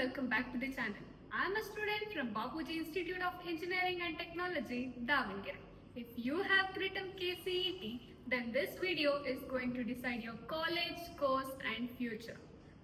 welcome back to the channel. I am a student from Bapuji Institute of Engineering and Technology, Davangere. If you have written KCET, then this video is going to decide your college, course and future.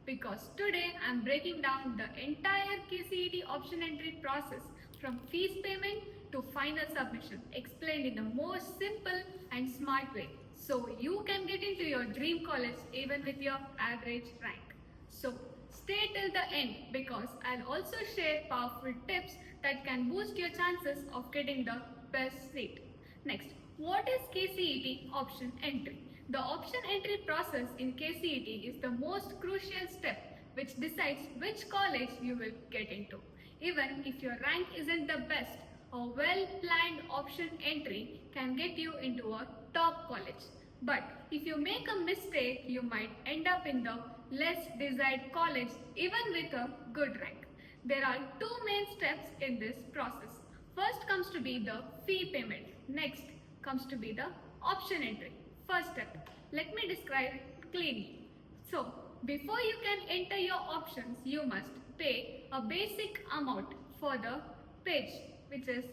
Because today I am breaking down the entire KCET option entry process from fees payment to final submission, explained in the most simple and smart way, so you can get into your dream college even with your average rank. So stay till the end because I'll also share powerful tips that can boost your chances of getting the best seat. Next, what is KCET option entry? The option entry process in KCET is the most crucial step which decides which college you will get into. Even if your rank isn't the best, a well-planned option entry can get you into a top college. But if you make a mistake, you might end up in the less desired college even with a good rank. There are two main steps in this process. First comes to be the fee payment. Next comes to be the option entry. First step, let me describe it cleanly. So, before you can enter your options, you must pay a basic amount for the page, which is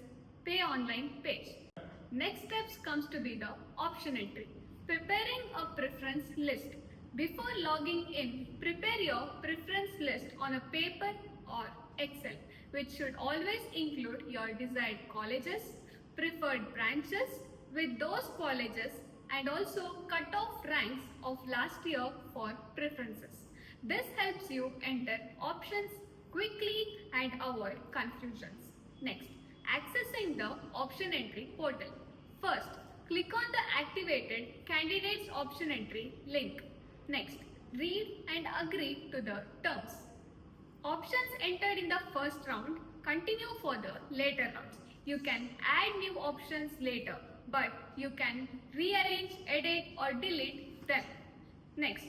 pay online page. Next steps comes to be the option entry. Preparing a preference list. Before logging in, prepare your preference list on a paper or Excel, which should always include your desired colleges, preferred branches with those colleges, and also cut-off ranks of last year for preferences. This helps you enter options quickly and avoid confusions. Next, accessing the option entry portal. First, click on the activated candidates option entry link. Next, read and agree to the terms. Options entered in the first round continue for the later rounds. You can add new options later, but you can rearrange, edit or delete them. Next,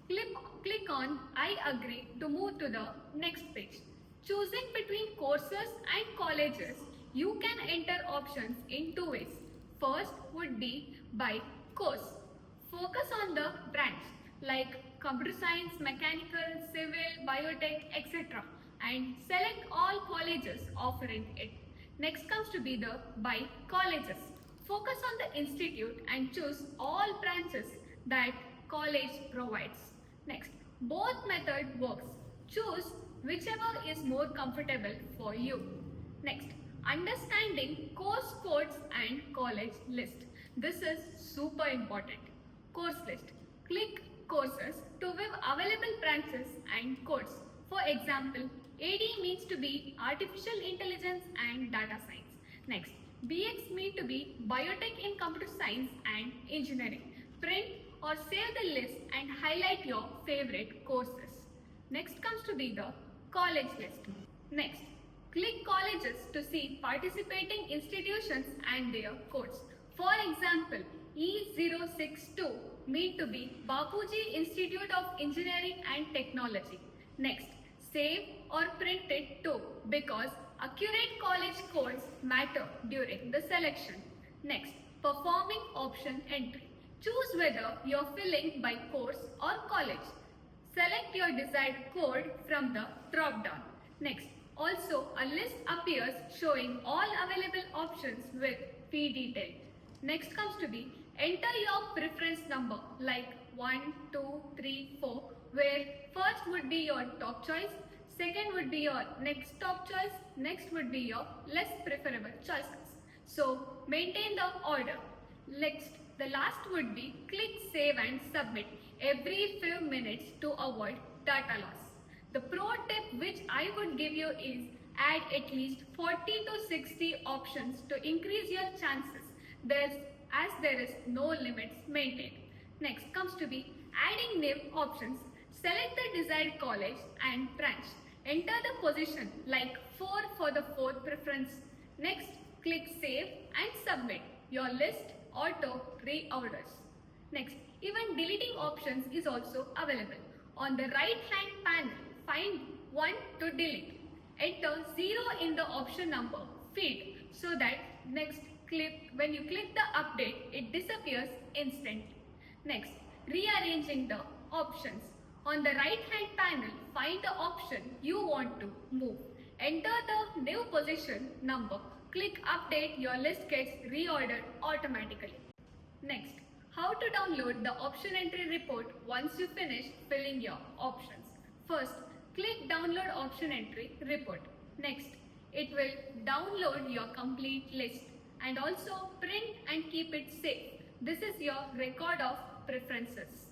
click on I agree to move to the next page. Choosing between courses and colleges, you can enter options in two ways. First would be by course. Focus on the branch like computer science, mechanical, civil, biotech, etc. and select all colleges offering it. Next comes to be the by colleges. Focus on the institute and choose all branches that college provides. Next, both method works. Choose whichever is more comfortable for you. Next, understanding course codes and college list. This is super important. Course list. Click courses to view available branches and codes. For example, AD means to be Artificial Intelligence and Data Science. Next, BX means to be Biotech in Computer Science and Engineering. Print or save the list and highlight your favorite courses. Next comes to be the college list. Next, click colleges to see participating institutions and their codes. For example, E062 mean to be Bapuji Institute of Engineering and Technology. Next, save or print it too because accurate college codes matter during the selection. Next, performing option entry. Choose whether you are filling by course or college. Select your desired code from the drop-down. Next, also a list appears showing all available options with fee detail. Next comes to be enter your preference number like 1, 2, 3, 4, where first would be your top choice, second would be your next top choice, next would be your less preferable choices. So maintain the order. Next, the last would be click save and submit every few minutes to avoid data loss. The pro tip which I would give you is add at least 40 to 60 options to increase your chances. As there is no limits maintained. Next comes to be adding new options. Select the desired college and branch. Enter the position like 4 for the fourth preference. Next, click save and submit. Your list auto reorders. Next, even deleting options is also available. On the right hand panel, find 1 to delete. Enter 0 in the option number field so that when you click the update, it disappears instantly. Next, rearranging the options. On the right hand panel, find the option you want to move. Enter the new position number. Click update, your list gets reordered automatically. Next, how to download the option entry report once you finish filling your options. First, click download option entry report. Next, it will download your complete list and also print and keep it safe. This is your record of preferences.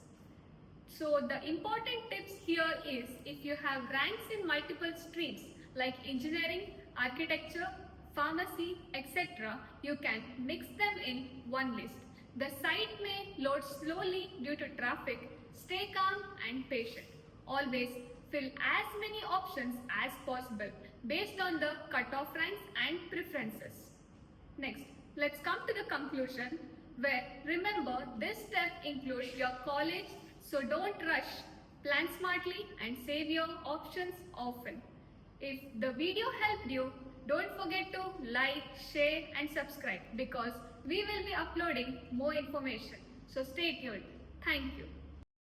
So the important tips here is if you have ranks in multiple streams like engineering, architecture, pharmacy, etc., you can mix them in one list. The site may load slowly due to traffic. Stay calm and patient. Always fill as many options as possible based on the cutoff ranks and preferences. Next, let's come to the conclusion where remember this step includes your college, so don't rush. Plan smartly and save your options often. If the video helped you, don't forget to like, share and subscribe because we will be uploading more information. So stay tuned. Thank you.